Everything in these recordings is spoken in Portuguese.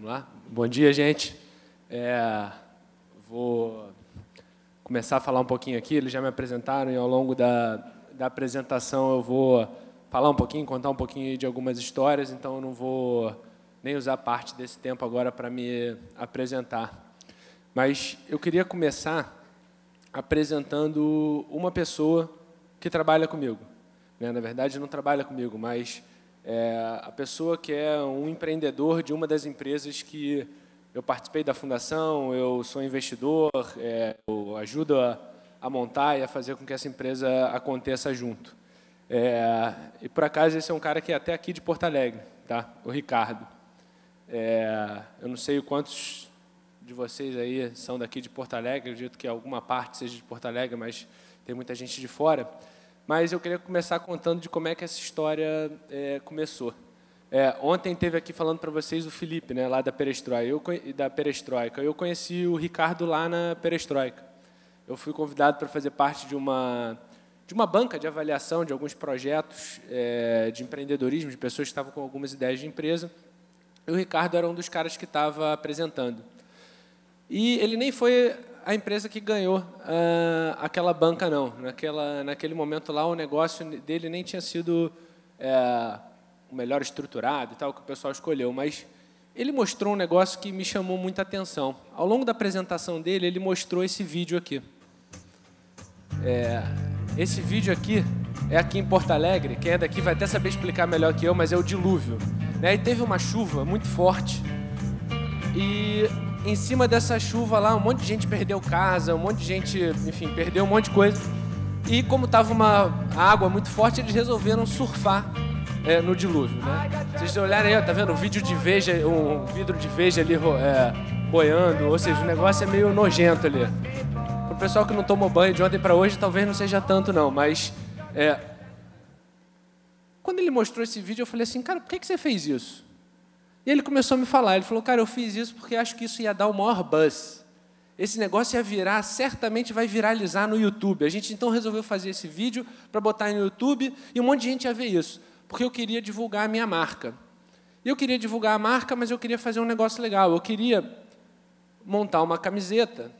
Vamos lá? Bom dia, gente. Vou começar a falar um pouquinho aqui. Eles já me apresentaram e ao longo da apresentação eu vou falar um pouquinho, contar um pouquinho de algumas histórias, então eu não vou nem usar parte desse tempo agora para me apresentar. Mas eu queria começar apresentando uma pessoa que trabalha comigo. Na verdade, não trabalha comigo, mas a pessoa que é um empreendedor de uma das empresas que eu participei da fundação, eu sou investidor, eu ajudo a montar e a fazer com que essa empresa aconteça junto. E, por acaso, esse é um cara que é até aqui de Porto Alegre, tá? O Ricardo. Eu não sei quantos de vocês aí são daqui de Porto Alegre, eu acredito que alguma parte seja de Porto Alegre, mas tem muita gente de fora. Mas eu queria começar contando de como é que essa história começou. Ontem teve aqui falando para vocês o Felipe, né, lá da Perestroika. Eu conheci o Ricardo lá na Perestroika. Eu fui convidado para fazer parte de uma banca de avaliação de alguns projetos de empreendedorismo, de pessoas que estavam com algumas ideias de empresa. E o Ricardo era um dos caras que estava apresentando. E ele nem foi a empresa que ganhou aquela banca, não. Naquele momento lá, o negócio dele nem tinha sido o melhor estruturado e tal, que o pessoal escolheu, mas ele mostrou um negócio que me chamou muita atenção. Ao longo da apresentação dele, ele mostrou esse vídeo aqui. Esse vídeo aqui é aqui em Porto Alegre, quem é daqui vai até saber explicar melhor que eu, mas é o dilúvio. E teve uma chuva muito forte, e em cima dessa chuva lá, um monte de gente perdeu casa, um monte de gente, enfim, perdeu um monte de coisa. E como estava uma água muito forte, eles resolveram surfar no dilúvio. Se vocês olharem aí, tá vendo um vidro de veja ali boiando, ou seja, o negócio é meio nojento ali. Para o pessoal que não tomou banho de ontem para hoje, talvez não seja tanto não, mas quando ele mostrou esse vídeo, eu falei assim, cara, por que você fez isso? E ele começou a me falar, ele falou, cara, eu fiz isso porque acho que isso ia dar o maior buzz. Esse negócio ia virar, certamente vai viralizar no YouTube. A gente então resolveu fazer esse vídeo para botar no YouTube e um monte de gente ia ver isso, porque eu queria divulgar a minha marca. Eu queria divulgar a marca, mas eu queria fazer um negócio legal. Eu queria montar uma camiseta.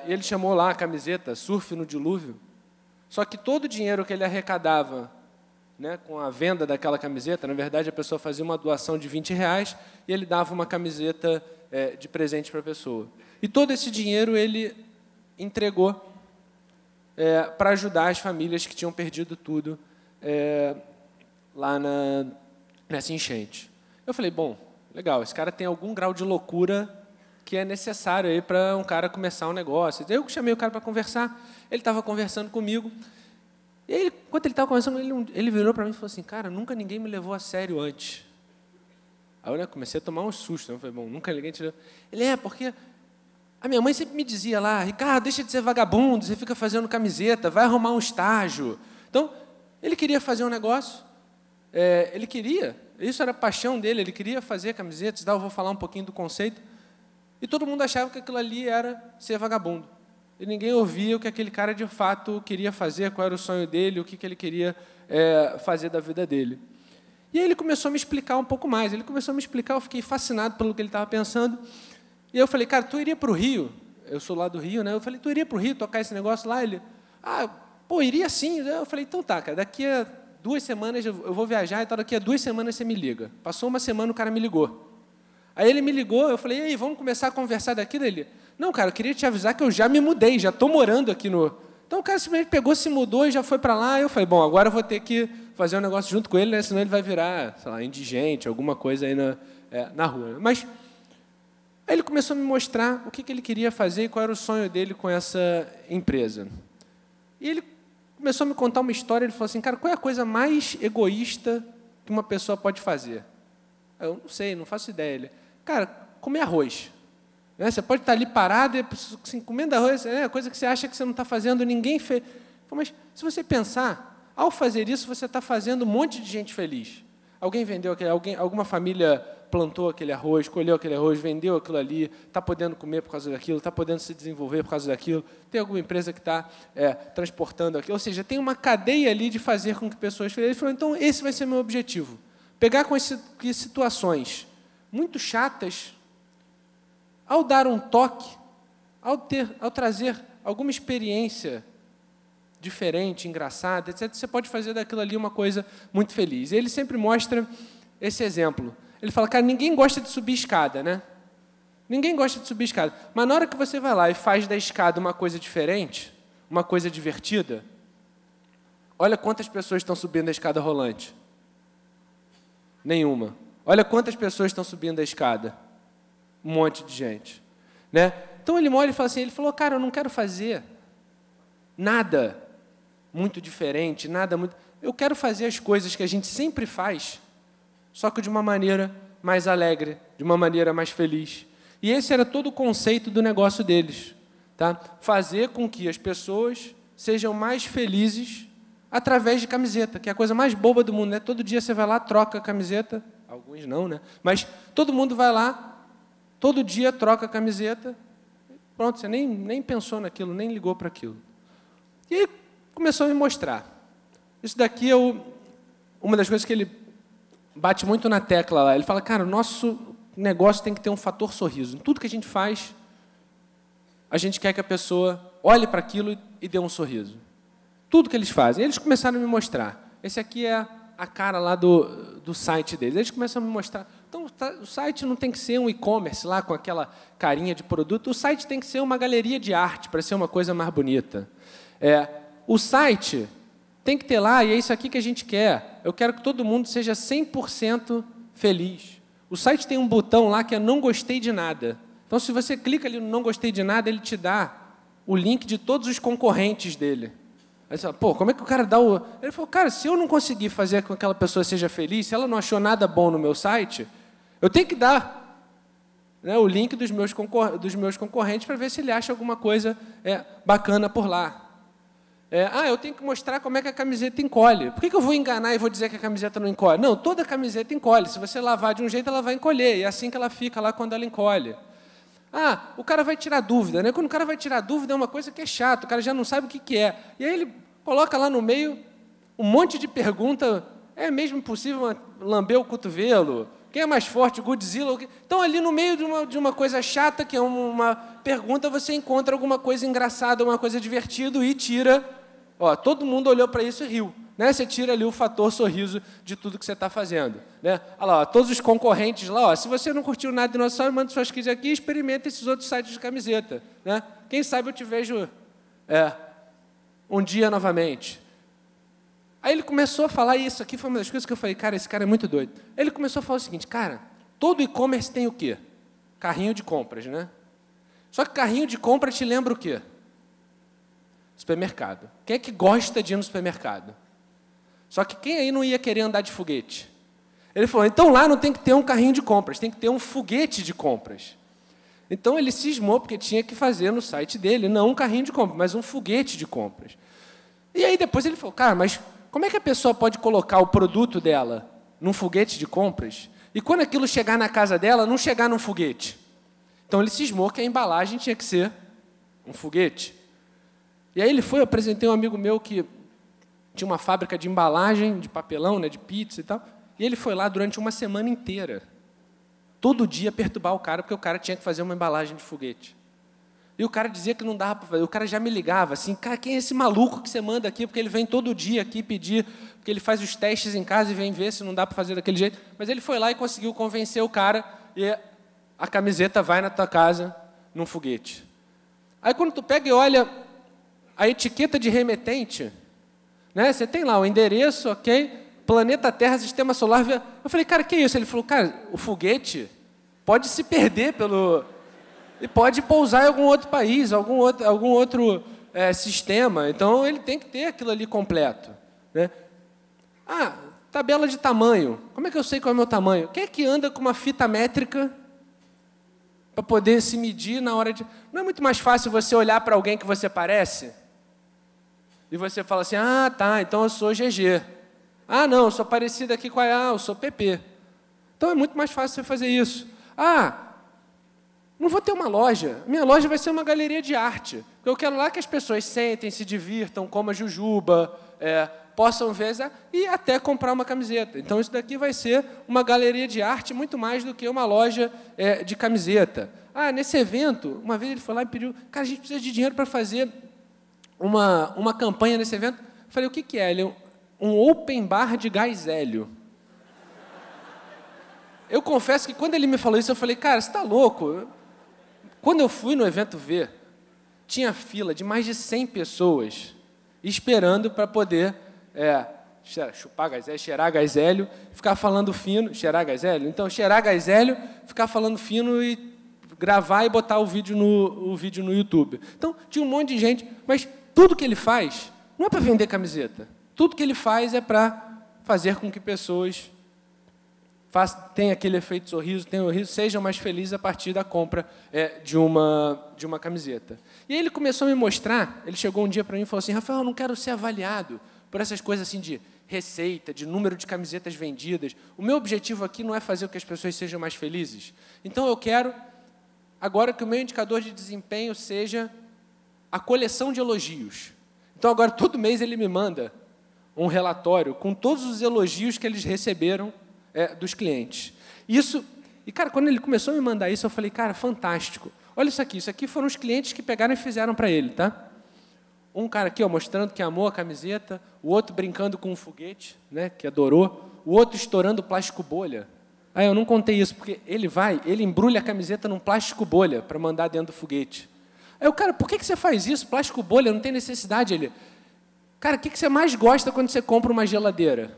Ele chamou lá a camiseta Surf no Dilúvio. Só que todo o dinheiro que ele arrecadava com a venda daquela camiseta, na verdade, a pessoa fazia uma doação de R$20 e ele dava uma camiseta de presente para a pessoa. E todo esse dinheiro ele entregou para ajudar as famílias que tinham perdido tudo lá nessa enchente. Eu falei, bom, legal, esse cara tem algum grau de loucura que é necessário aí para um cara começar um negócio. Eu chamei o cara para conversar, ele estava conversando comigo. E aí, enquanto ele estava conversando, ele virou para mim e falou assim, cara, nunca ninguém me levou a sério antes. Aí eu comecei a tomar um susto. Eu falei, bom, nunca ninguém te levou. Ele, porque a minha mãe sempre me dizia lá, Ricardo, deixa de ser vagabundo, você fica fazendo camiseta, vai arrumar um estágio. Então, ele queria fazer um negócio, ele queria, isso era a paixão dele, ele queria fazer camisetas, eu vou falar um pouquinho do conceito, e todo mundo achava que aquilo ali era ser vagabundo. E ninguém ouvia o que aquele cara, de fato, queria fazer, qual era o sonho dele, o que ele queria fazer da vida dele. E aí ele começou a me explicar um pouco mais. Ele começou a me explicar, eu fiquei fascinado pelo que ele estava pensando. E eu falei, cara, tu iria para o Rio? Eu sou lá do Rio, né? Eu falei, tu iria para o Rio tocar esse negócio lá? Ele, iria sim. Eu falei, então tá, cara, daqui a 2 semanas eu vou viajar, então daqui a 2 semanas você me liga. Passou uma semana, o cara me ligou. Aí ele me ligou, eu falei, e aí, vamos começar a conversar daqui dele? Não, cara, eu queria te avisar que eu já me mudei, já estou morando aqui no... Então o cara simplesmente pegou, se mudou e já foi para lá. Eu falei, bom, agora eu vou ter que fazer um negócio junto com ele, senão ele vai virar, sei lá, indigente, alguma coisa aí na rua. Mas aí ele começou a me mostrar o que ele queria fazer e qual era o sonho dele com essa empresa. E ele começou a me contar uma história, ele falou assim, cara, qual é a coisa mais egoísta que uma pessoa pode fazer? Eu não sei, não faço ideia. Ele, cara, comer arroz. Você pode estar ali parado e assim, comendo arroz, coisa que você acha que você não está fazendo, ninguém fez. Mas se você pensar, ao fazer isso, você está fazendo um monte de gente feliz. Alguém vendeu alguma família plantou aquele arroz, colheu aquele arroz, vendeu aquilo ali, está podendo comer por causa daquilo, está podendo se desenvolver por causa daquilo, tem alguma empresa que está transportando aquilo. Ou seja, tem uma cadeia ali de fazer com que pessoas felizes. Ele falou, então, esse vai ser meu objetivo. Pegar com situações muito chatas, ao dar um toque, ao trazer alguma experiência diferente, engraçada, etc., você pode fazer daquilo ali uma coisa muito feliz. E ele sempre mostra esse exemplo. Ele fala, cara, ninguém gosta de subir escada, né? Ninguém gosta de subir escada. Mas na hora que você vai lá e faz da escada uma coisa diferente, uma coisa divertida, olha quantas pessoas estão subindo a escada rolante. Nenhuma. Olha quantas pessoas estão subindo a escada. Um monte de gente. Né? Então ele olha e fala assim, ele falou, cara, eu não quero fazer nada muito diferente, nada muito... Eu quero fazer as coisas que a gente sempre faz, só que de uma maneira mais alegre, de uma maneira mais feliz. E esse era todo o conceito do negócio deles. Tá? Fazer com que as pessoas sejam mais felizes através de camiseta, que é a coisa mais boba do mundo. Né? Todo dia você vai lá, troca a camiseta, alguns não, né? Mas todo mundo vai lá, todo dia troca a camiseta, pronto, você nem pensou naquilo, nem ligou para aquilo. E aí começou a me mostrar. Isso daqui é uma das coisas que ele bate muito na tecla lá. Ele fala, cara, o nosso negócio tem que ter um fator sorriso. Em tudo que a gente faz, a gente quer que a pessoa olhe para aquilo e dê um sorriso. Tudo que eles fazem. Eles começaram a me mostrar. Esse aqui é a cara lá do site deles. Eles começam a me mostrar. Então, o site não tem que ser um e-commerce lá com aquela carinha de produto. O site tem que ser uma galeria de arte para ser uma coisa mais bonita. O site tem que ter lá, e é isso aqui que a gente quer. Eu quero que todo mundo seja 100% feliz. O site tem um botão lá que é não gostei de nada. Então, se você clica ali no não gostei de nada, ele te dá o link de todos os concorrentes dele. Aí você fala, pô, como é que o cara dá o... Ele falou, cara, se eu não conseguir fazer com que aquela pessoa seja feliz, se ela não achou nada bom no meu site, eu tenho que dar, né, o link dos meus concorrentes para ver se ele acha alguma coisa bacana por lá. Eu tenho que mostrar como é que a camiseta encolhe. Por que eu vou enganar e vou dizer que a camiseta não encolhe? Não, toda camiseta encolhe. Se você lavar de um jeito, ela vai encolher. E é assim que ela fica lá quando ela encolhe. O cara vai tirar dúvida. Né? Quando o cara vai tirar dúvida, é uma coisa que é chato. O cara já não sabe o que é. E aí ele coloca lá no meio um monte de pergunta. É mesmo possível lamber o cotovelo? Quem é mais forte, Godzilla? Então, ali no meio de uma coisa chata, que é uma pergunta, você encontra alguma coisa engraçada, uma coisa divertida e tira... todo mundo olhou para isso e riu. Né? Você tira ali o fator sorriso de tudo que você está fazendo. Né? Olha lá, todos os concorrentes lá, se você não curtiu nada do nosso site, manda suas quiz aqui e experimenta esses outros sites de camiseta. Né? Quem sabe eu te vejo um dia novamente. Aí ele começou a falar, isso aqui foi uma das coisas que eu falei, cara, esse cara é muito doido. Ele começou a falar o seguinte, cara, todo e-commerce tem o quê? Carrinho de compras, né? Só que carrinho de compra te lembra o quê? Supermercado. Quem é que gosta de ir no supermercado? Só que quem aí não ia querer andar de foguete? Ele falou, então lá não tem que ter um carrinho de compras, tem que ter um foguete de compras. Então ele cismou, porque tinha que fazer no site dele, não um carrinho de compras, mas um foguete de compras. E aí depois ele falou, cara, mas como é que a pessoa pode colocar o produto dela num foguete de compras e quando aquilo chegar na casa dela, não chegar num foguete? Então ele cismou que a embalagem tinha que ser um foguete. E aí ele foi, eu apresentei um amigo meu que tinha uma fábrica de embalagem, de papelão, né, de pizza e tal, e ele foi lá durante uma semana inteira, todo dia perturbar o cara, porque o cara tinha que fazer uma embalagem de foguete. E o cara dizia que não dava para fazer, o cara já me ligava assim, cara, quem é esse maluco que você manda aqui? Porque ele vem todo dia aqui pedir, porque ele faz os testes em casa e vem ver se não dá para fazer daquele jeito. Mas ele foi lá e conseguiu convencer o cara e a camiseta vai na tua casa num foguete. Aí quando tu pega e olha a etiqueta de remetente, né, você tem lá o endereço, ok, planeta Terra, sistema solar. Eu falei, cara, que é isso? Ele falou, cara, o foguete pode se perder e pode pousar em algum outro país, algum outro sistema. Então, ele tem que ter aquilo ali completo. Né? Tabela de tamanho. Como é que eu sei qual é o meu tamanho? Quem é que anda com uma fita métrica para poder se medir na hora de... Não é muito mais fácil você olhar para alguém que você parece e você fala assim, tá, então eu sou GG. Não, eu sou parecido aqui com eu sou PP. Então, é muito mais fácil você fazer isso. Não vou ter uma loja. Minha loja vai ser uma galeria de arte. Porque eu quero lá que as pessoas sentem, se divirtam, comam jujuba, possam ver e até comprar uma camiseta. Então, isso daqui vai ser uma galeria de arte muito mais do que uma loja de camiseta. Nesse evento, uma vez ele foi lá e pediu, cara, a gente precisa de dinheiro para fazer uma campanha nesse evento. Eu falei, o que é? Ele é um open bar de gás hélio. Eu confesso que, quando ele me falou isso, eu falei, cara, você está louco? Quando eu fui no evento ver, tinha fila de mais de 100 pessoas esperando para poder chupar gás hélio, cheirar gás hélio, ficar falando fino, cheirar gás hélio? Então, cheirar gás hélio, ficar falando fino e gravar e botar o vídeo no YouTube. Então, tinha um monte de gente, mas tudo que ele faz não é para vender camiseta. Tudo que ele faz é para fazer com que pessoas tenham aquele efeito sorriso, sejam mais felizes a partir da compra de uma camiseta. E aí ele começou a me mostrar, ele chegou um dia para mim e falou assim, Rafael, eu não quero ser avaliado por essas coisas assim de receita, de número de camisetas vendidas. O meu objetivo aqui não é fazer com que as pessoas sejam mais felizes. Então, eu quero, agora, que o meu indicador de desempenho seja a coleção de elogios. Então, agora, todo mês ele me manda um relatório com todos os elogios que eles receberam dos clientes. E, cara, quando ele começou a me mandar isso, eu falei, cara, fantástico. Olha isso aqui foram os clientes que pegaram e fizeram para ele, tá? Um cara aqui, mostrando que amou a camiseta, o outro brincando com um foguete, né, que adorou, o outro estourando plástico bolha. Eu não contei isso, porque ele embrulha a camiseta num plástico bolha para mandar dentro do foguete. Aí o cara, por que você faz isso? Plástico bolha, não tem necessidade. Ele, cara, o que você mais gosta quando você compra uma geladeira?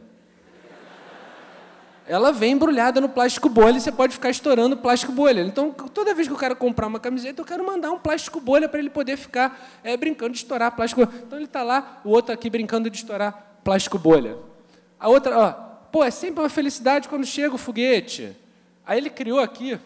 Ela vem embrulhada no plástico bolha e você pode ficar estourando plástico bolha. Então, toda vez que eu quero comprar uma camiseta, eu quero mandar um plástico bolha para ele poder ficar brincando de estourar plástico bolha. Então, ele está lá, o outro aqui brincando de estourar plástico bolha. A outra, é sempre uma felicidade quando chega o foguete. Aí ele criou aqui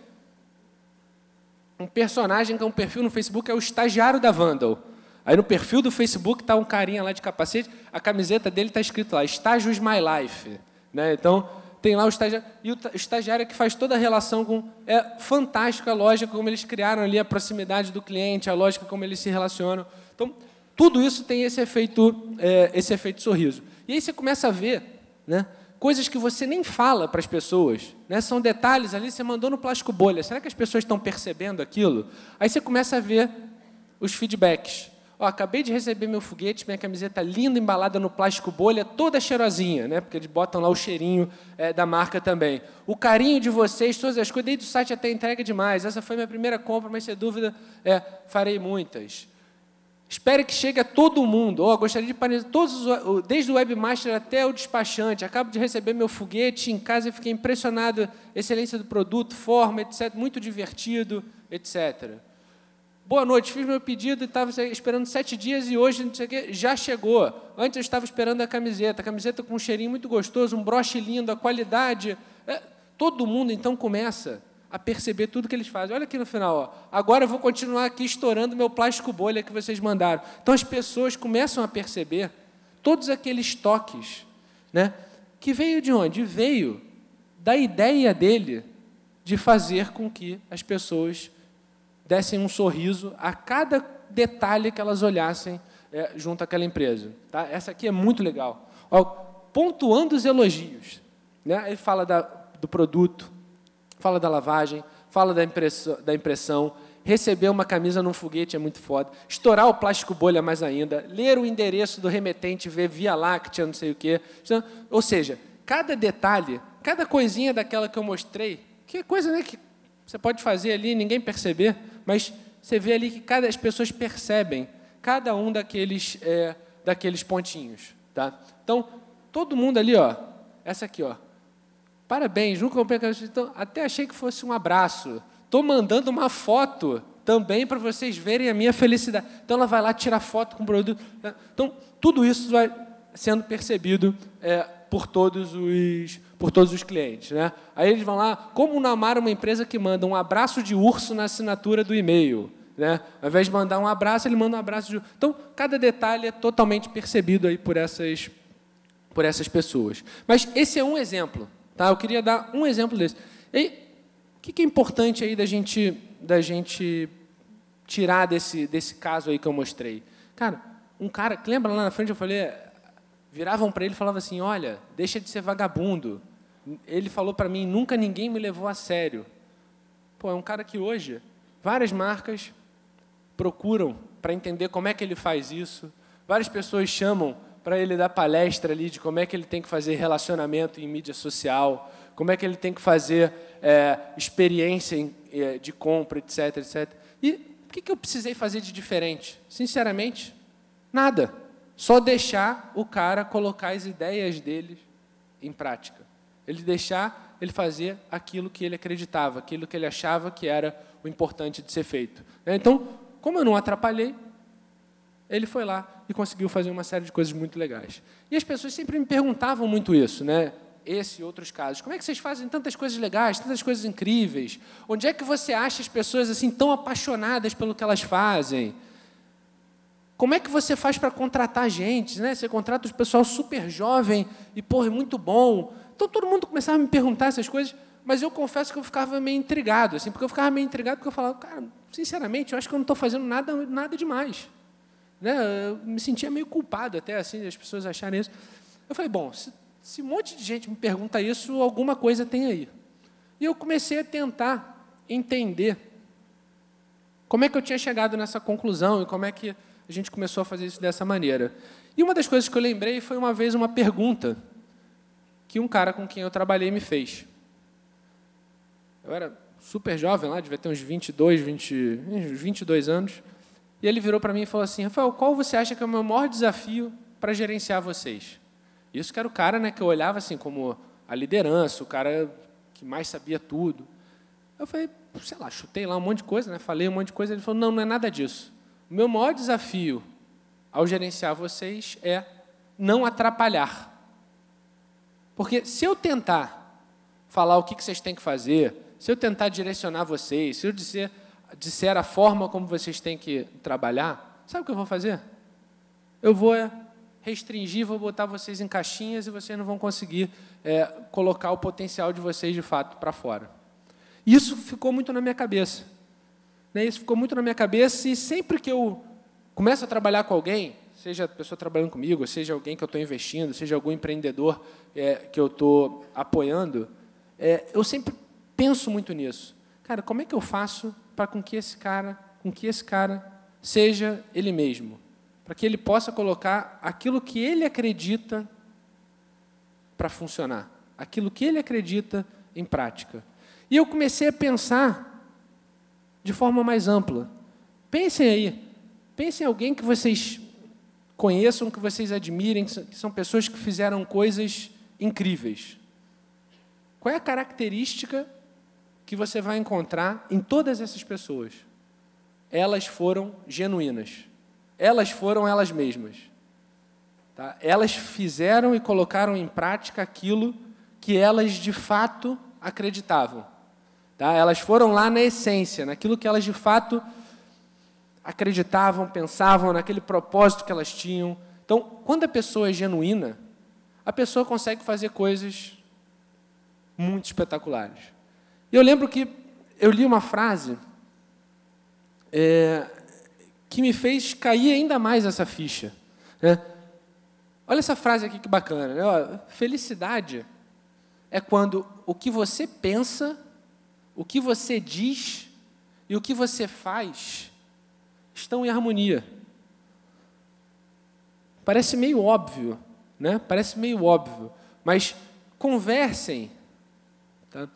um personagem que é um perfil no Facebook, é o estagiário da Vandal. Aí no perfil do Facebook está um carinha lá de capacete, a camiseta dele está escrito lá, Estágio is my life. Né? Então, tem lá o estagiário, e o estagiário que faz toda a relação com... É fantástico a lógica como eles criaram ali, a proximidade do cliente, a lógica como eles se relacionam. Então, tudo isso tem esse efeito sorriso. E aí você começa a ver, né, coisas que você nem fala para as pessoas, né, são detalhes ali, você mandou no plástico bolha. Será que as pessoas estão percebendo aquilo? Aí você começa a ver os feedbacks. Acabei de receber meu foguete, minha camiseta linda, embalada no plástico bolha, toda cheirosinha, né? Porque eles botam lá o cheirinho da marca também. O carinho de vocês, todas as coisas, desde o site até entrega demais. Essa foi minha primeira compra, mas, sem dúvida, farei muitas. Espere que chegue a todo mundo. Gostaria de parabenizar todos, desde o webmaster até o despachante. Acabo de receber meu foguete em casa e fiquei impressionado. Excelência do produto, forma, etc. Muito divertido, etc. Boa noite, fiz meu pedido e estava esperando 7 dias e hoje, não sei o quê, já chegou. Antes eu estava esperando a camiseta com um cheirinho muito gostoso, um broche lindo, a qualidade. Todo mundo, então, começa a perceber tudo que eles fazem. Olha aqui no final. Agora eu vou continuar aqui estourando meu plástico bolha que vocês mandaram. Então, as pessoas começam a perceber todos aqueles toques, né, que veio de onde? Veio da ideia dele de fazer com que as pessoas dessem um sorriso a cada detalhe que elas olhassem junto àquela empresa. Tá? Essa aqui é muito legal. Pontuando os elogios. Né? Ele fala do produto, fala da lavagem, fala da impressão, receber uma camisa num foguete é muito foda, estourar o plástico bolha mais ainda, ler o endereço do remetente, ver Via Láctea, não sei o quê. Ou seja, cada detalhe, cada coisinha daquela que eu mostrei, que é coisa, né, que você pode fazer ali, ninguém perceber, mas você vê ali que as pessoas percebem cada um daqueles pontinhos. Tá? Então, todo mundo ali, essa aqui, parabéns, nunca comprei a camiseta, então, até achei que fosse um abraço. Estou mandando uma foto também para vocês verem a minha felicidade. Então, ela vai lá tirar foto com o produto. Então, tudo isso vai sendo percebido por todos os clientes. Né? Aí eles vão lá, como não amar uma empresa que manda um abraço de urso na assinatura do e-mail. Né? Ao invés de mandar um abraço, ele manda um abraço de urso. Então, cada detalhe é totalmente percebido aí por essas pessoas. Mas esse é um exemplo. Tá? Eu queria dar um exemplo desse. E o que é importante aí da gente tirar desse caso aí que eu mostrei? Cara, lembra lá na frente eu falei, viravam para ele e falavam assim, olha, deixa de ser vagabundo. Ele falou para mim, nunca ninguém me levou a sério. Pô, é um cara que hoje várias marcas procuram para entender como é que ele faz isso. Várias pessoas chamam para ele dar palestra ali de como é que ele tem que fazer relacionamento em mídia social, como é que ele tem que fazer experiência de compra, etc, etc. E o que eu precisei fazer de diferente? Sinceramente, nada. Só deixar o cara colocar as ideias dele em prática. Deixar ele fazer aquilo que ele acreditava, aquilo que ele achava que era o importante de ser feito. Então, como eu não atrapalhei, ele foi lá e conseguiu fazer uma série de coisas muito legais. E as pessoas sempre me perguntavam muito isso, né? Esse e outros casos. Como é que vocês fazem tantas coisas legais, tantas coisas incríveis? Onde é que você acha as pessoas assim tão apaixonadas pelo que elas fazem? Como é que você faz para contratar gente, né? Você contrata o pessoal super jovem e, porra, é muito bom. Então, todo mundo começava a me perguntar essas coisas, mas eu confesso que eu ficava meio intrigado, assim, porque eu ficava meio intrigado porque eu falava, cara, sinceramente, eu acho que eu não estou fazendo nada demais. Né? Eu me sentia meio culpado até, assim, as pessoas acharem isso. Eu falei, bom, se um monte de gente me pergunta isso, alguma coisa tem aí. E eu comecei a tentar entender como é que eu tinha chegado nessa conclusão e como é que a gente começou a fazer isso dessa maneira. E uma das coisas que eu lembrei foi uma vez uma pergunta que um cara com quem eu trabalhei me fez. Eu era super jovem lá, devia ter uns 22 anos, e ele virou para mim e falou assim, Rafael, qual você acha que é o meu maior desafio para gerenciar vocês? Isso que era o cara, né, que eu olhava assim como a liderança, o cara que mais sabia tudo. Eu falei, sei lá, chutei lá um monte de coisa, né, falei um monte de coisa, ele falou, não é nada disso. O meu maior desafio ao gerenciar vocês é não atrapalhar. Porque se eu tentar falar o que vocês têm que fazer, se eu tentar direcionar vocês, se eu disser a forma como vocês têm que trabalhar, sabe o que eu vou fazer? Eu vou restringir, vou botar vocês em caixinhas e vocês não vão conseguir colocar o potencial de vocês, de fato, para fora. Isso ficou muito na minha cabeça. Isso ficou muito na minha cabeça e sempre que eu começo a trabalhar com alguém, seja a pessoa trabalhando comigo, seja alguém que eu estou investindo, seja algum empreendedor que eu estou apoiando, eu sempre penso muito nisso. Cara, como é que eu faço para com que esse cara seja ele mesmo? Para que ele possa colocar aquilo que ele acredita para funcionar, aquilo que ele acredita em prática. E eu comecei a pensar de forma mais ampla. Pensem aí, pensem em alguém que vocês conheçam, que vocês admirem, que são pessoas que fizeram coisas incríveis. Qual é a característica que você vai encontrar em todas essas pessoas? Elas foram genuínas. Elas foram elas mesmas. Tá? Elas fizeram e colocaram em prática aquilo que elas, de fato, acreditavam. Tá? Elas foram lá na essência, naquilo que elas, de fato, acreditavam, pensavam, naquele propósito que elas tinham. Então, quando a pessoa é genuína, a pessoa consegue fazer coisas muito espetaculares. E eu lembro que eu li uma frase que me fez cair ainda mais essa ficha. Né? Olha essa frase aqui que bacana. Né? Felicidade é quando o que você pensa, o que você diz e o que você faz estão em harmonia. Parece meio óbvio, né? Parece meio óbvio, mas conversem, tá?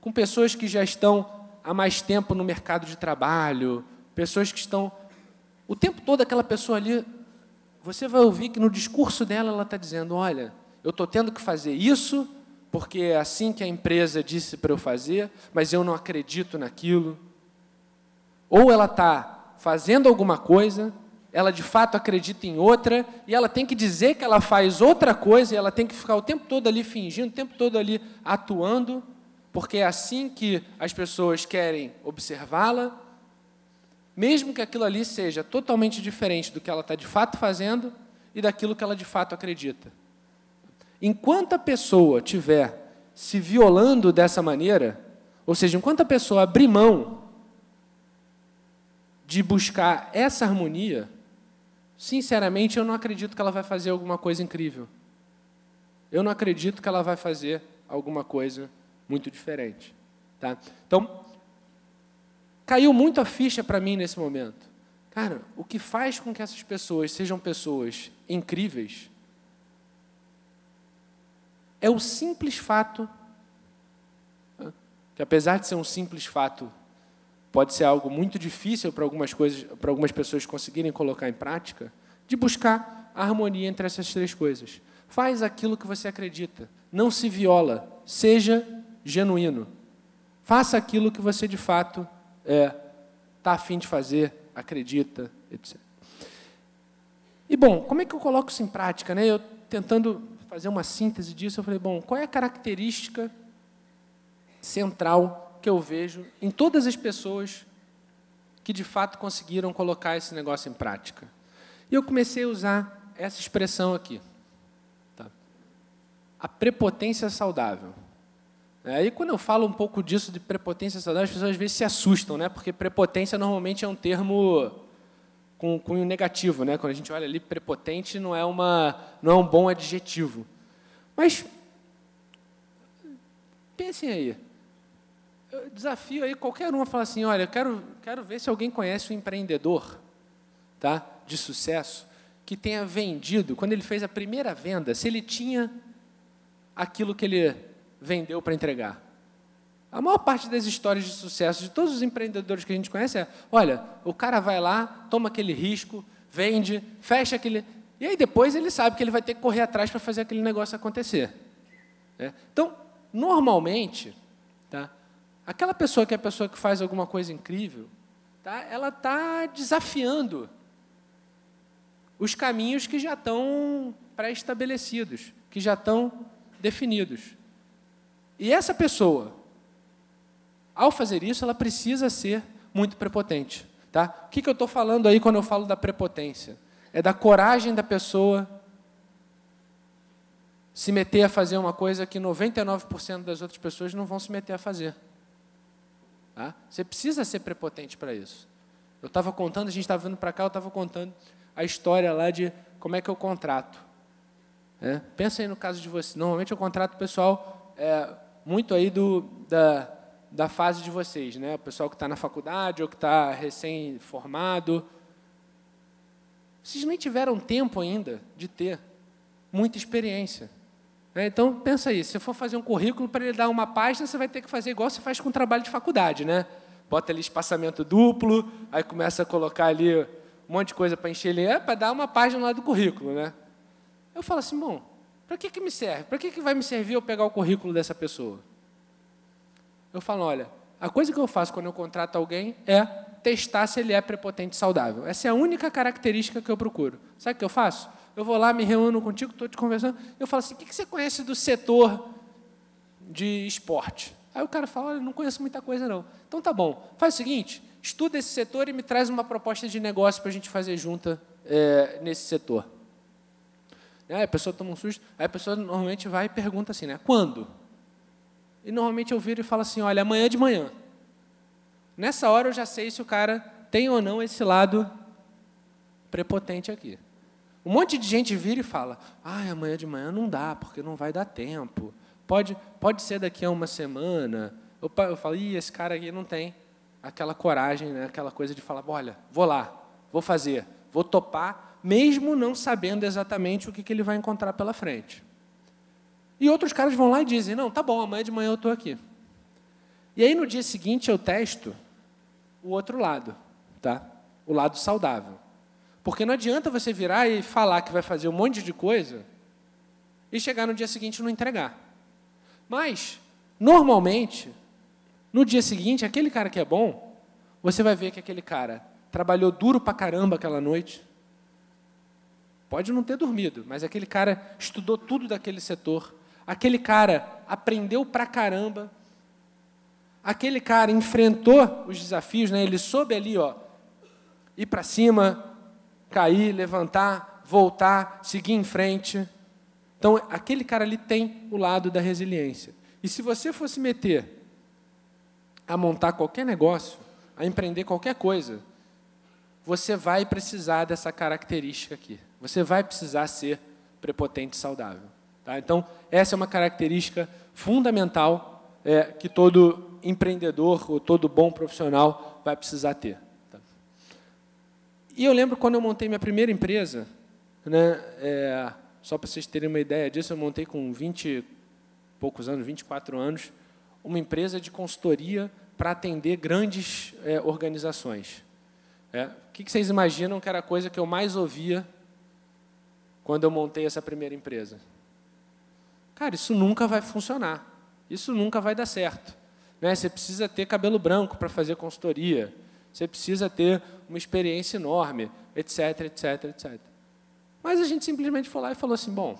Com pessoas que já estão há mais tempo no mercado de trabalho, pessoas que estão o tempo todo, aquela pessoa ali, você vai ouvir que no discurso dela ela está dizendo, olha, eu estou tendo que fazer isso porque é assim que a empresa disse para eu fazer, mas eu não acredito naquilo. Ou ela está fazendo alguma coisa, ela de fato acredita em outra, e ela tem que dizer que ela faz outra coisa, e ela tem que ficar o tempo todo ali fingindo, o tempo todo ali atuando, porque é assim que as pessoas querem observá-la, mesmo que aquilo ali seja totalmente diferente do que ela está de fato fazendo e daquilo que ela de fato acredita. Enquanto a pessoa estiver se violando dessa maneira, ou seja, enquanto a pessoa abrir mão de buscar essa harmonia, sinceramente, eu não acredito que ela vai fazer alguma coisa incrível. Eu não acredito que ela vai fazer alguma coisa muito diferente. Tá? Então, caiu muito a ficha para mim nesse momento. Cara, o que faz com que essas pessoas sejam pessoas incríveis é o simples fato, que apesar de ser um simples fato, pode ser algo muito difícil para algumas pessoas conseguirem colocar em prática, de buscar a harmonia entre essas três coisas. Faz aquilo que você acredita, não se viola, seja genuíno. Faça aquilo que você, de fato, está a fim de fazer, acredita, etc. E, bom, como é que eu coloco isso em prática, né? Eu tentando fazer uma síntese disso, eu falei, bom, qual é a característica central que eu vejo em todas as pessoas que, de fato, conseguiram colocar esse negócio em prática? E eu comecei a usar essa expressão aqui. Tá? A prepotência saudável. Aí, quando eu falo um pouco disso de prepotência saudável, as pessoas às vezes se assustam, né? Porque prepotência normalmente é um termo com cunho negativo, né? Quando a gente olha ali, prepotente não é um bom adjetivo. Mas pensem aí. Eu desafio aí qualquer um a falar assim, olha, eu quero ver se alguém conhece um empreendedor, tá? De sucesso que tenha vendido, quando ele fez a primeira venda, se ele tinha aquilo que ele vendeu para entregar. A maior parte das histórias de sucesso de todos os empreendedores que a gente conhece é, olha, o cara vai lá, toma aquele risco, vende, fecha aquele... E aí depois ele sabe que ele vai ter que correr atrás para fazer aquele negócio acontecer. Então, normalmente, tá, aquela pessoa que é a pessoa que faz alguma coisa incrível, tá, ela está desafiando os caminhos que já estão pré-estabelecidos, que já estão definidos. E essa pessoa, ao fazer isso, ela precisa ser muito prepotente. Tá? O que eu estou falando aí quando eu falo da prepotência? É da coragem da pessoa se meter a fazer uma coisa que 99% das outras pessoas não vão se meter a fazer. Tá? Você precisa ser prepotente para isso. Eu estava contando, a gente estava vindo para cá, eu estava contando a história lá de como é que eu contrato. Pensa aí no caso de você. Normalmente eu contrato o pessoal muito aí da fase de vocês, né? O pessoal que está na faculdade ou que está recém-formado. Vocês nem tiveram tempo ainda de ter muita experiência. Então, pensa aí, se você for fazer um currículo para ele dar uma página, você vai ter que fazer igual você faz com o trabalho de faculdade, né? Bota ali espaçamento duplo, aí começa a colocar ali um monte de coisa para encher ele, para dar uma página lá do currículo, né? Eu falo assim, bom, para que me serve? Para que vai me servir eu pegar o currículo dessa pessoa? Eu falo, olha, a coisa que eu faço quando eu contrato alguém é testar se ele é prepotente e saudável. Essa é a única característica que eu procuro. Sabe o que eu faço? Eu vou lá, me reúno contigo, estou te conversando, eu falo assim, o que você conhece do setor de esporte? Aí o cara fala, olha, não conheço muita coisa não. Então tá bom, faz o seguinte, estuda esse setor e me traz uma proposta de negócio para a gente fazer junta nesse setor. A pessoa toma um susto, aí a pessoa normalmente vai e pergunta assim, né, quando? E normalmente eu viro e falo assim, olha, amanhã de manhã. Nessa hora eu já sei se o cara tem ou não esse lado prepotente aqui. Um monte de gente vira e fala, amanhã de manhã não dá, porque não vai dar tempo. Pode ser daqui a uma semana. Eu falo, esse cara aqui não tem aquela coragem, né? Aquela coisa de falar, olha, vou lá, vou fazer, vou topar, mesmo não sabendo exatamente o que ele vai encontrar pela frente. E outros caras vão lá e dizem, não, tá bom, amanhã de manhã eu estou aqui. E aí, no dia seguinte, eu testo o outro lado, tá? O lado saudável. Porque não adianta você virar e falar que vai fazer um monte de coisa e chegar no dia seguinte e não entregar. Mas, normalmente, no dia seguinte, aquele cara que é bom, você vai ver que aquele cara trabalhou duro pra caramba aquela noite. Pode não ter dormido, mas aquele cara estudou tudo daquele setor. Aquele cara aprendeu pra caramba. Aquele cara enfrentou os desafios, né? Ele soube ali, ir para cima, cair, levantar, voltar, seguir em frente. Então, aquele cara ali tem o lado da resiliência. E se você fosse meter a montar qualquer negócio, a empreender qualquer coisa, você vai precisar dessa característica aqui. Você vai precisar ser prepotente e saudável. Tá? Então, essa é uma característica fundamental que todo empreendedor ou todo bom profissional vai precisar ter. Tá? E eu lembro quando eu montei minha primeira empresa, né, só para vocês terem uma ideia disso, eu montei com 20 e poucos anos, 24 anos, uma empresa de consultoria para atender grandes organizações. O que vocês imaginam que era a coisa que eu mais ouvia quando eu montei essa primeira empresa? Cara, isso nunca vai funcionar. Isso nunca vai dar certo. Né? Você precisa ter cabelo branco para fazer consultoria. Você precisa ter uma experiência enorme, etc, etc, etc. Mas a gente simplesmente foi lá e falou assim, bom,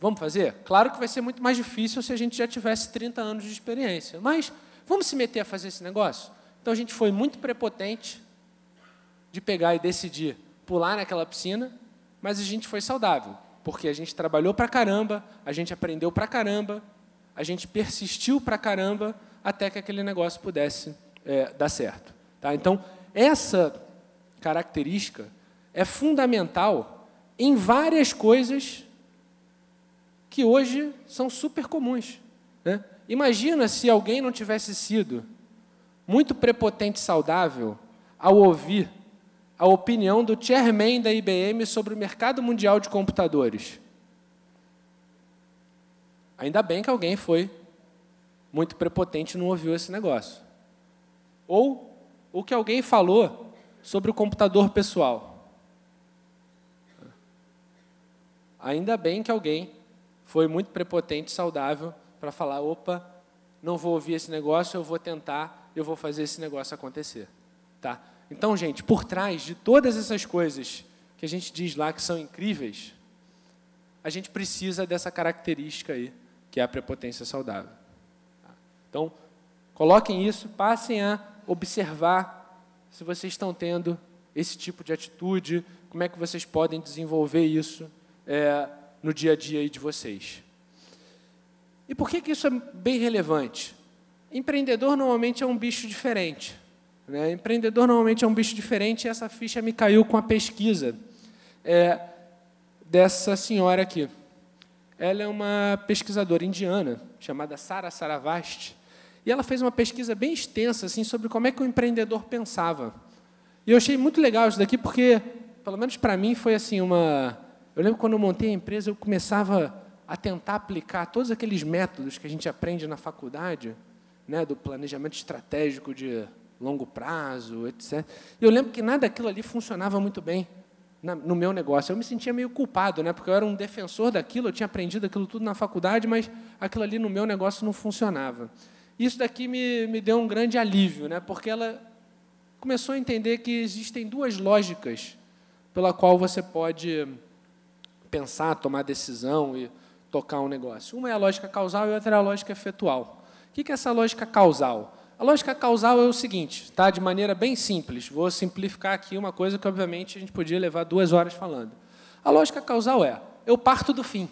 vamos fazer? Claro que vai ser muito mais difícil se a gente já tivesse 30 anos de experiência, mas vamos se meter a fazer esse negócio? Então, a gente foi muito prepotente de pegar e decidir pular naquela piscina, mas a gente foi saudável, porque a gente trabalhou pra caramba, a gente aprendeu pra caramba, a gente persistiu pra caramba até que aquele negócio pudesse dar certo. Tá? Então, essa característica é fundamental em várias coisas que hoje são super comuns. Né? Imagina se alguém não tivesse sido muito prepotente e saudável ao ouvir a opinião do chairman da IBM sobre o mercado mundial de computadores. Ainda bem que alguém foi muito prepotente e não ouviu esse negócio. Ou o que alguém falou sobre o computador pessoal. Ainda bem que alguém foi muito prepotente e saudável para falar, opa, não vou ouvir esse negócio, eu vou tentar, eu vou fazer esse negócio acontecer. Tá? Então, gente, por trás de todas essas coisas que a gente diz lá que são incríveis, a gente precisa dessa característica aí, que é a prepotência saudável. Então, coloquem isso, passem a observar se vocês estão tendo esse tipo de atitude, como é que vocês podem desenvolver isso no dia a dia aí de vocês. E por que isso é bem relevante? Empreendedor normalmente é um bicho diferente. Né? Empreendedor normalmente é um bicho diferente e essa ficha me caiu com a pesquisa dessa senhora aqui. Ela é uma pesquisadora indiana, chamada Sara Saravasti, e ela fez uma pesquisa bem extensa assim, sobre como é que o empreendedor pensava. E eu achei muito legal isso daqui, porque, pelo menos para mim, foi assim uma... Eu lembro quando eu montei a empresa, eu começava a tentar aplicar todos aqueles métodos que a gente aprende na faculdade, né, do planejamento estratégico de longo prazo, etc. E eu lembro que nada daquilo ali funcionava muito bem no meu negócio. Eu me sentia meio culpado, né, porque eu era um defensor daquilo, eu tinha aprendido aquilo tudo na faculdade, mas aquilo ali no meu negócio não funcionava. Isso daqui me deu um grande alívio, né, porque ela começou a entender que existem duas lógicas pela qual você pode pensar, tomar decisão e tocar um negócio. Uma é a lógica causal e outra é a lógica efetual. O que é essa lógica causal? A lógica causal é o seguinte, tá? De maneira bem simples, vou simplificar aqui uma coisa que, obviamente, a gente podia levar 2 horas falando. A lógica causal é, eu parto do fim,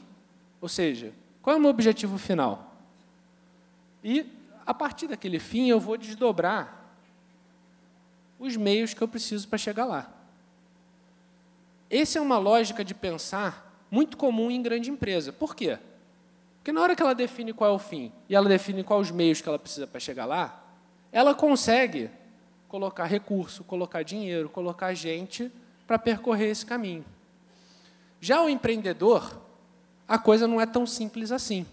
ou seja, qual é o meu objetivo final? E, a partir daquele fim, eu vou desdobrar os meios que eu preciso para chegar lá. Essa é uma lógica de pensar muito comum em grande empresa. Por quê? Porque na hora que ela define qual é o fim e ela define quais os meios que ela precisa para chegar lá, ela consegue colocar recurso, colocar dinheiro, colocar gente para percorrer esse caminho. Já o empreendedor, a coisa não é tão simples assim.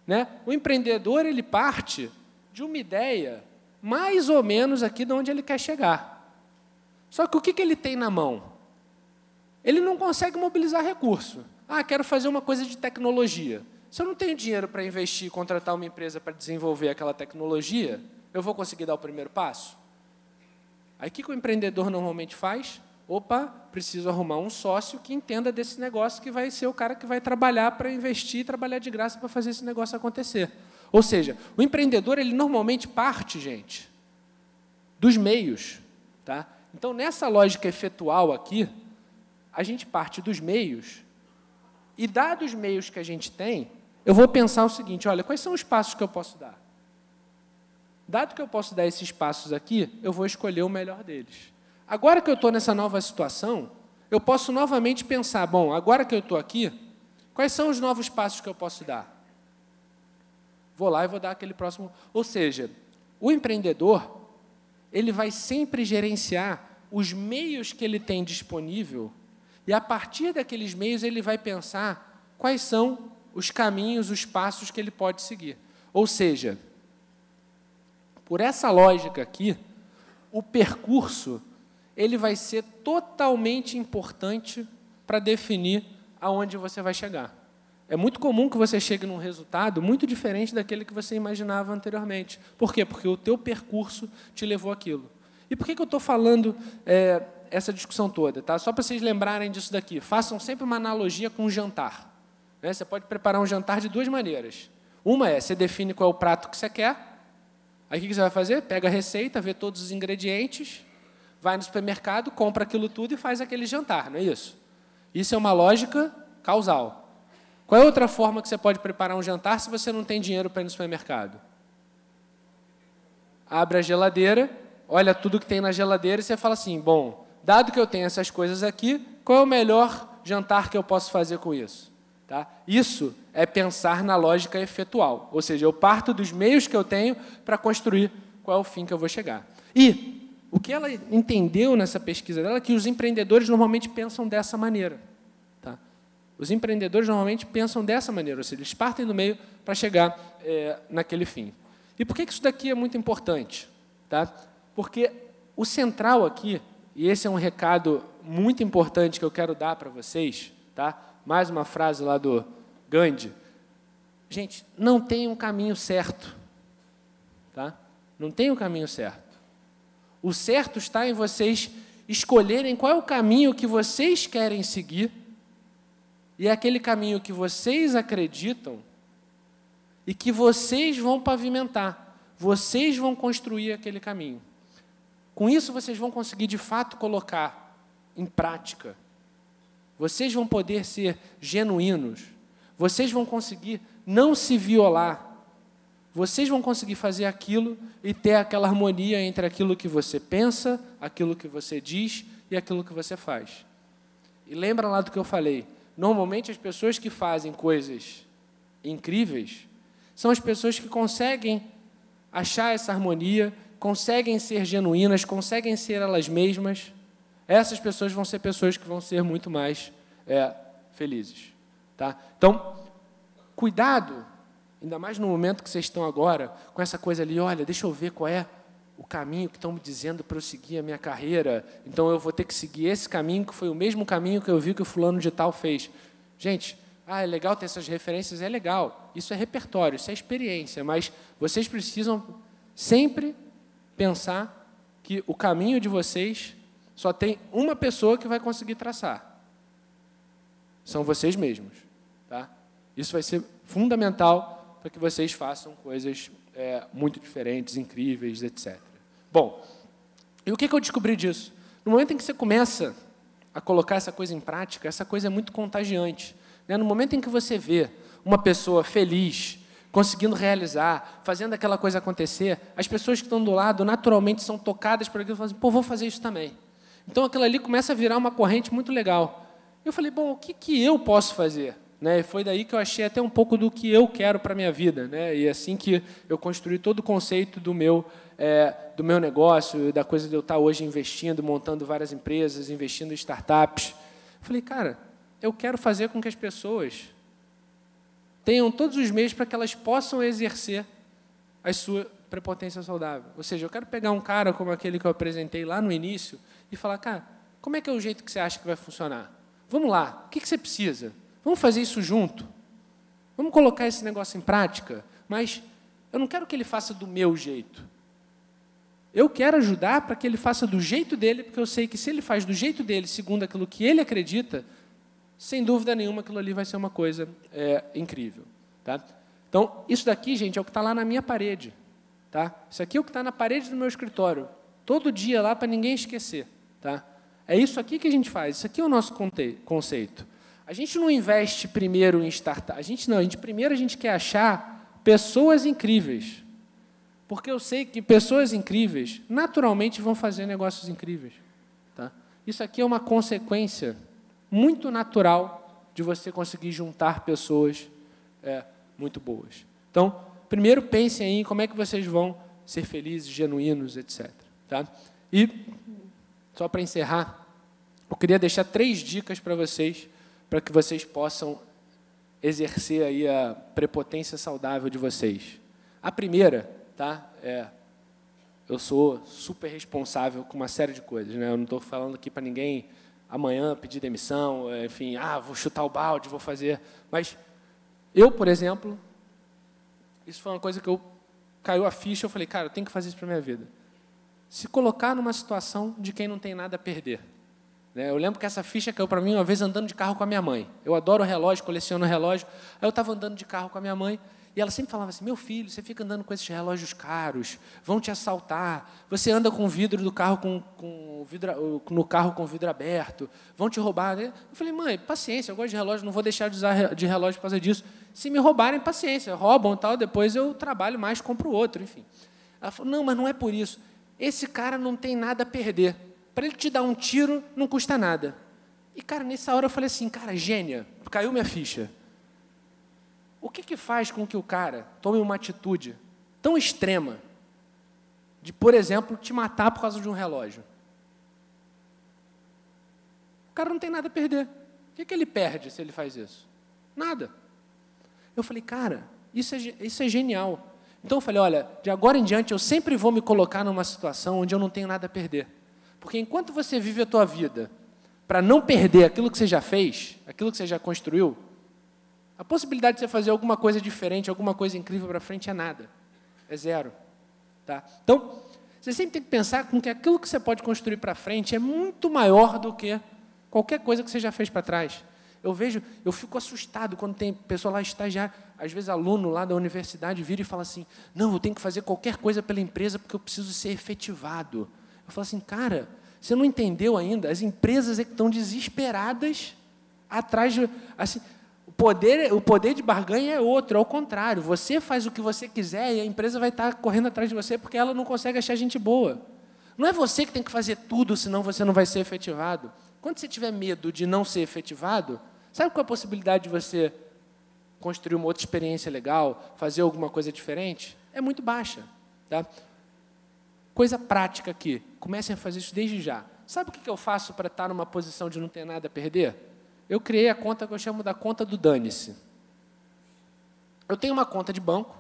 Né? O empreendedor ele parte de uma ideia mais ou menos aqui de onde ele quer chegar. Só que o que ele tem na mão? Ele não consegue mobilizar recurso. Ah, quero fazer uma coisa de tecnologia. Se eu não tenho dinheiro para investir e contratar uma empresa para desenvolver aquela tecnologia, eu vou conseguir dar o primeiro passo? Aí o que o empreendedor normalmente faz? Opa, preciso arrumar um sócio que entenda desse negócio, que vai ser o cara que vai trabalhar para investir e trabalhar de graça para fazer esse negócio acontecer. Ou seja, o empreendedor ele normalmente parte, gente, dos meios. Tá? Então, nessa lógica efetual aqui, a gente parte dos meios e, dados os meios que a gente tem, eu vou pensar o seguinte, olha, quais são os passos que eu posso dar? Dado que eu posso dar esses passos aqui, eu vou escolher o melhor deles. agora que eu estou nessa nova situação, eu posso novamente pensar, bom, agora que eu estou aqui, quais são os novos passos que eu posso dar? Vou lá e vou dar aquele próximo. Ou seja, o empreendedor, ele vai sempre gerenciar os meios que ele tem disponível e, a partir daqueles meios, ele vai pensar quais são os caminhos, os passos que ele pode seguir. Ou seja, por essa lógica aqui, o percurso ele vai ser totalmente importante para definir aonde você vai chegar. É muito comum que você chegue num resultado muito diferente daquele que você imaginava anteriormente. Por quê? Porque o teu percurso te levou àquilo. E por que eu estou falando essa discussão toda? Tá? Só para vocês lembrarem disso daqui. Façam sempre uma analogia com um jantar. Né? Você pode preparar um jantar de duas maneiras. Uma é, você define qual é o prato que você quer. Aí o que você vai fazer? Pega a receita, vê todos os ingredientes, vai no supermercado, compra aquilo tudo e faz aquele jantar, não é isso? Isso é uma lógica causal. Qual é outra forma que você pode preparar um jantar se você não tem dinheiro para ir no supermercado? Abre a geladeira, olha tudo que tem na geladeira e você fala assim, bom, dado que eu tenho essas coisas aqui, qual é o melhor jantar que eu posso fazer com isso? Tá? Isso é pensar na lógica efetual, ou seja, eu parto dos meios que eu tenho para construir qual é o fim que eu vou chegar. E o que ela entendeu nessa pesquisa dela é que os empreendedores normalmente pensam dessa maneira. Tá? Os empreendedores normalmente pensam dessa maneira, ou seja, eles partem do meio para chegar naquele fim. E por que isso daqui é muito importante? Tá? Porque o central aqui, e esse é um recado muito importante que eu quero dar para vocês, tá? Mais uma frase lá do Gandhi. Gente, não tem um caminho certo. Tá? Não tem um caminho certo. O certo está em vocês escolherem qual é o caminho que vocês querem seguir e é aquele caminho que vocês acreditam e que vocês vão pavimentar. Vocês vão construir aquele caminho. Com isso, vocês vão conseguir, de fato, colocar em prática. Vocês vão poder ser genuínos. Vocês vão conseguir não se violar. Vocês vão conseguir fazer aquilo e ter aquela harmonia entre aquilo que você pensa, aquilo que você diz e aquilo que você faz. E lembra lá do que eu falei. Normalmente, as pessoas que fazem coisas incríveis são as pessoas que conseguem achar essa harmonia, conseguem ser genuínas, conseguem ser elas mesmas. Essas pessoas vão ser pessoas que vão ser muito mais felizes. Tá? Então, cuidado, ainda mais no momento que vocês estão agora, com essa coisa ali, olha, deixa eu ver qual é o caminho que estão me dizendo para eu seguir a minha carreira, então eu vou ter que seguir esse caminho, que foi o mesmo caminho que eu vi que o fulano de tal fez. Gente, é legal ter essas referências, é legal, isso é repertório, isso é experiência, mas vocês precisam sempre pensar que o caminho de vocês só tem uma pessoa que vai conseguir traçar. São vocês mesmos. Tá? Isso vai ser fundamental para que vocês façam coisas muito diferentes, incríveis, etc. Bom, e o que eu descobri disso? No momento em que você começa a colocar essa coisa em prática, essa coisa é muito contagiante. Né? No momento em que você vê uma pessoa feliz, conseguindo realizar, fazendo aquela coisa acontecer, as pessoas que estão do lado naturalmente são tocadas por aquilo e falam assim, pô, vou fazer isso também. Então, aquilo ali começa a virar uma corrente muito legal. Eu falei, bom, o que eu posso fazer? Né? E foi daí que eu achei até um pouco do que eu quero para a minha vida. Né? E assim que eu construí todo o conceito do meu negócio, da coisa de eu estar hoje investindo, montando várias empresas, investindo em startups. Eu falei, cara, eu quero fazer com que as pessoas tenham todos os meios para que elas possam exercer a sua prepotência saudável. Ou seja, eu quero pegar um cara como aquele que eu apresentei lá no início e falar, cara, como é que é o jeito que você acha que vai funcionar? Vamos lá, o que você precisa? Vamos fazer isso junto? Vamos colocar esse negócio em prática? Mas eu não quero que ele faça do meu jeito. Eu quero ajudar para que ele faça do jeito dele, porque eu sei que se ele faz do jeito dele, segundo aquilo que ele acredita, sem dúvida nenhuma, aquilo ali vai ser uma coisa incrível. Tá? Então, isso daqui, gente, é o que está lá na minha parede. Tá? Isso aqui é o que está na parede do meu escritório. Todo dia lá, para ninguém esquecer. Tá? É isso aqui que a gente faz. Isso aqui é o nosso conceito. A gente não investe primeiro em startup. Primeiro a gente quer achar pessoas incríveis. Porque eu sei que pessoas incríveis, naturalmente, vão fazer negócios incríveis. Isso aqui é uma consequência muito natural de você conseguir juntar pessoas muito boas. Então, primeiro pensem aí em como é que vocês vão ser felizes, genuínos, etc. Tá? E, só para encerrar, eu queria deixar 3 dicas para que vocês possam exercer aí a prepotência saudável de vocês. A primeira, tá, eu sou super responsável com uma série de coisas, né? Eu não estou falando aqui para ninguém amanhã pedir demissão, enfim, vou chutar o balde, vou fazer. Mas eu, por exemplo, isso foi uma coisa que caiu a ficha, eu falei, cara, eu tenho que fazer isso para a minha vida. Se colocar numa situação de quem não tem nada a perder. Eu lembro que essa ficha caiu para mim uma vez andando de carro com a minha mãe. Eu adoro relógio, coleciono relógio. Aí eu estava andando de carro com a minha mãe e ela sempre falava assim, meu filho, você fica andando com esses relógios caros, vão te assaltar, você anda com o vidro do carro no carro com o vidro aberto, vão te roubar. Eu falei, mãe, paciência, eu gosto de relógio, não vou deixar de usar de relógio por causa disso. Se me roubarem, paciência, roubam e tal, depois eu trabalho mais, compro outro, enfim. Ela falou, não, mas não é por isso. Esse cara não tem nada a perder. Para ele te dar um tiro, não custa nada. E, cara, nessa hora eu falei assim, cara, gênia, caiu minha ficha. O que faz com que o cara tome uma atitude tão extrema de, por exemplo, te matar por causa de um relógio? O cara não tem nada a perder. O que ele perde se ele faz isso? Nada. Eu falei, cara, isso é genial. Então eu falei, olha, de agora em diante eu sempre vou me colocar numa situação onde eu não tenho nada a perder. Porque enquanto você vive a tua vida para não perder aquilo que você já fez, aquilo que você já construiu, a possibilidade de você fazer alguma coisa diferente, alguma coisa incrível para frente é nada. É zero. Tá? Então, você sempre tem que pensar com que aquilo que você pode construir para frente é muito maior do que qualquer coisa que você já fez para trás. Eu fico assustado quando tem pessoa lá, estagiário, às vezes aluno lá da universidade, vira e fala assim, não, eu tenho que fazer qualquer coisa pela empresa porque eu preciso ser efetivado. Eu falo assim, cara, você não entendeu ainda? As empresas é que estão desesperadas atrás de... Assim, o poder de barganha é outro, é o contrário. Você faz o que você quiser e a empresa vai estar correndo atrás de você porque ela não consegue achar gente boa. Não é você que tem que fazer tudo, senão você não vai ser efetivado. Quando você tiver medo de não ser efetivado, sabe qual é a possibilidade de você construir uma outra experiência legal, fazer alguma coisa diferente? É muito baixa. Tá? Coisa prática aqui. Comecem a fazer isso desde já. Sabe o que eu faço para estar numa posição de não ter nada a perder? Eu criei a conta que eu chamo da conta do dane-se. Eu tenho uma conta de banco,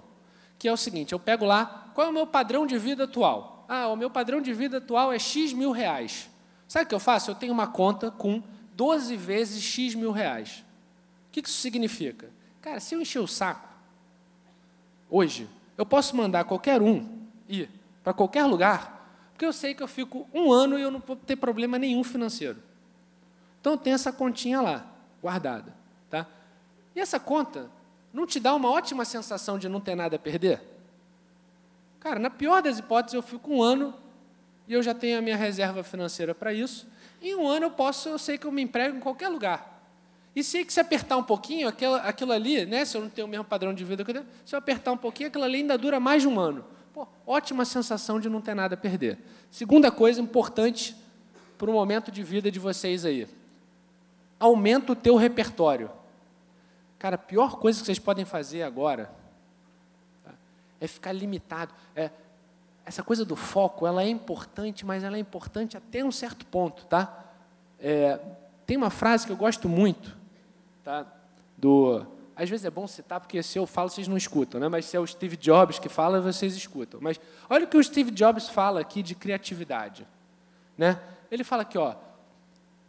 que é o seguinte, eu pego lá, qual é o meu padrão de vida atual? O meu padrão de vida atual é X mil reais. Sabe o que eu faço? Eu tenho uma conta com 12 vezes X mil reais. O que isso significa? Cara, se eu encher o saco, hoje, eu posso mandar qualquer um ir para qualquer lugar, porque eu sei que eu fico 1 ano e eu não vou ter problema nenhum financeiro. Então, eu tenho essa continha lá, guardada. Tá? E essa conta não te dá uma ótima sensação de não ter nada a perder? Cara, na pior das hipóteses, eu fico 1 ano e eu já tenho a minha reserva financeira para isso. Em 1 ano, eu sei que eu me emprego em qualquer lugar. E sei que se apertar um pouquinho, aquilo ali, né, se eu não tenho o mesmo padrão de vida que eu tenho, se eu apertar um pouquinho, aquilo ali ainda dura mais de 1 ano. Pô, ótima sensação de não ter nada a perder. Segunda coisa importante para o momento de vida de vocês aí. Aumenta o teu repertório. Cara, a pior coisa que vocês podem fazer agora é ficar limitado. Essa coisa do foco, ela é importante, mas ela é importante até um certo ponto. Tá? Tem uma frase que eu gosto muito, tá? Às vezes é bom citar, porque se eu falo, vocês não escutam, né? Mas se é o Steve Jobs que fala, vocês escutam. Mas olha o que o Steve Jobs fala aqui de criatividade. Né? Ele fala aqui,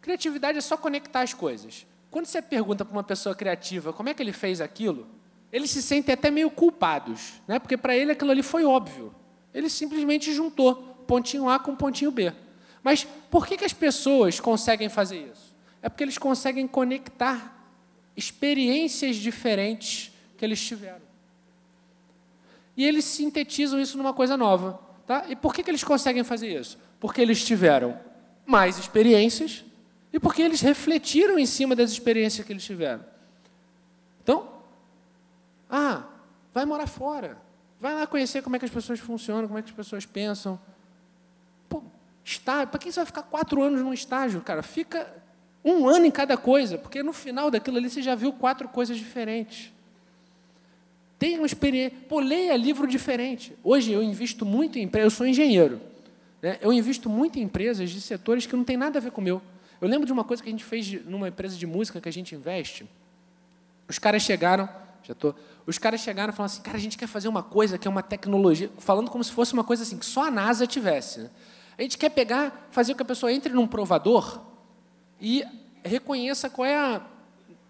criatividade é só conectar as coisas. Quando você pergunta para uma pessoa criativa como é que ele fez aquilo, eles se sentem até meio culpados, né? Porque para ele aquilo ali foi óbvio. Ele simplesmente juntou pontinho A com pontinho B. Mas por que as pessoas conseguem fazer isso? É porque eles conseguem conectar experiências diferentes que eles tiveram. E eles sintetizam isso numa coisa nova. Tá? E por que eles conseguem fazer isso? Porque eles tiveram mais experiências e porque eles refletiram em cima das experiências que eles tiveram. Então, vai morar fora. Vai lá conhecer como é que as pessoas funcionam, como é que as pessoas pensam. Pô, Estágio, para que você vai ficar 4 anos num estágio, cara? Fica 1 ano em cada coisa, porque no final daquilo ali você já viu 4 coisas diferentes. Tenha uma experiência. Pô, leia livro diferente. Hoje eu invisto muito em empresas, eu sou engenheiro, né? Eu invisto muito em empresas de setores que não tem nada a ver com o meu. Eu lembro de uma coisa que a gente fez numa empresa de música que a gente investe. Os caras chegaram, os caras chegaram e falaram assim, cara, a gente quer fazer uma coisa que é uma tecnologia, falando como se fosse uma coisa assim, que só a NASA tivesse, né? A gente quer pegar, fazer com que a pessoa entre num provador e reconheça qual é a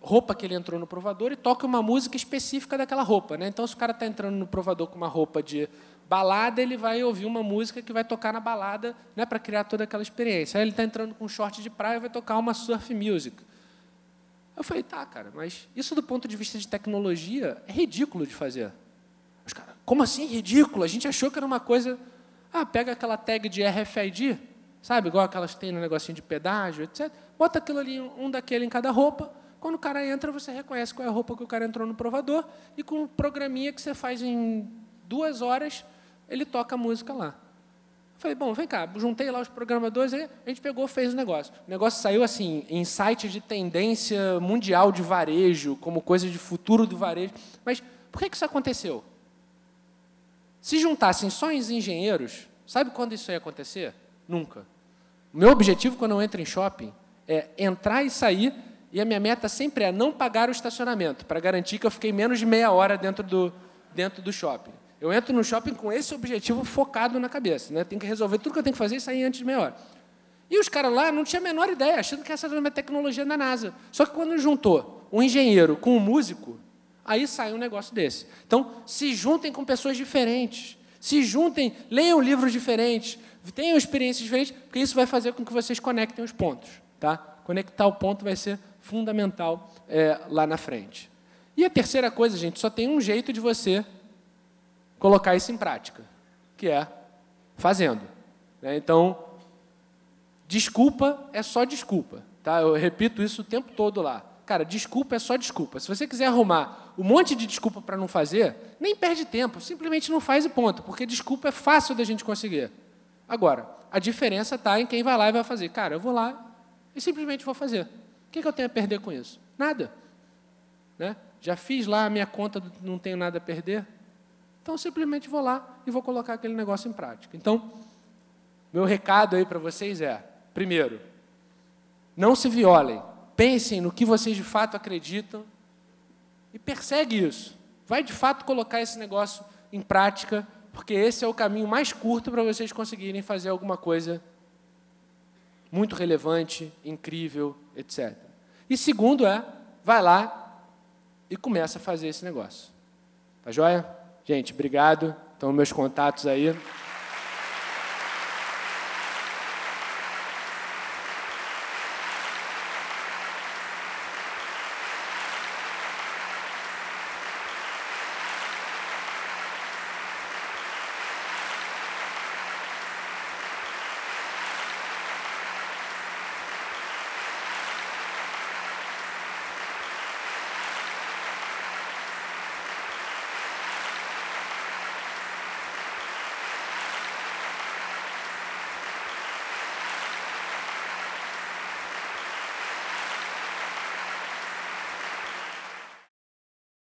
roupa que ele entrou no provador e toque uma música específica daquela roupa, né? Então, se o cara está entrando no provador com uma roupa de balada, ele vai ouvir uma música que vai tocar na balada, né, para criar toda aquela experiência. Aí ele está entrando com um short de praia, vai tocar uma surf music. Eu falei, tá, cara, mas isso do ponto de vista de tecnologia é ridículo de fazer. Os caras, como assim ridículo? A gente achou que era uma coisa... Ah, pega aquela tag de RFID, sabe, igual aquelas que tem no negocinho de pedágio, etc. Bota aquilo ali, um daquele em cada roupa. Quando o cara entra, você reconhece qual é a roupa que o cara entrou no provador e com um programinha que você faz em 2 horas, ele toca a música lá. Eu falei, bom, vem cá, juntei lá os programadores, aí a gente pegou, fez o negócio. O negócio saiu assim, em site de tendência mundial de varejo, como coisa de futuro do varejo. Mas por que isso aconteceu? Se juntassem só os engenheiros, sabe quando isso ia acontecer? Nunca. O meu objetivo, quando eu entro em shopping, é entrar e sair, e a minha meta sempre é não pagar o estacionamento, para garantir que eu fiquei menos de meia hora dentro do shopping. Eu entro no shopping com esse objetivo focado na cabeça, né? Tenho que resolver tudo que eu tenho que fazer e sair antes de meia hora. E os caras lá não tinham a menor ideia, achando que essa era uma tecnologia da NASA. Só que quando juntou um engenheiro com um músico, aí sai um negócio desse. Então, se juntem com pessoas diferentes, se juntem, leiam livros diferentes, tenham experiências diferentes, porque isso vai fazer com que vocês conectem os pontos. Tá? Conectar o ponto vai ser fundamental lá na frente. E a terceira coisa, gente, só tem um jeito de você colocar isso em prática, que é fazendo. Né? Então, desculpa é só desculpa. Tá? Eu repito isso o tempo todo lá. Cara, desculpa é só desculpa. Se você quiser arrumar um monte de desculpa para não fazer, nem perde tempo, simplesmente não faz e ponto, porque desculpa é fácil da gente conseguir. Agora, a diferença está em quem vai lá e vai fazer. Cara, eu vou lá e simplesmente vou fazer. O que eu tenho a perder com isso? Nada. Né? Já fiz lá a minha conta, não tenho nada a perder. Então, simplesmente vou lá e vou colocar aquele negócio em prática. Então, meu recado aí para vocês é, primeiro, não se violem. Pensem no que vocês de fato acreditam e persegue isso. Vai, de fato, colocar esse negócio em prática, porque esse é o caminho mais curto para vocês conseguirem fazer alguma coisa muito relevante, incrível, etc. E segundo vai lá e começa a fazer esse negócio. Tá joia? Gente, obrigado. Então, meus contatos aí.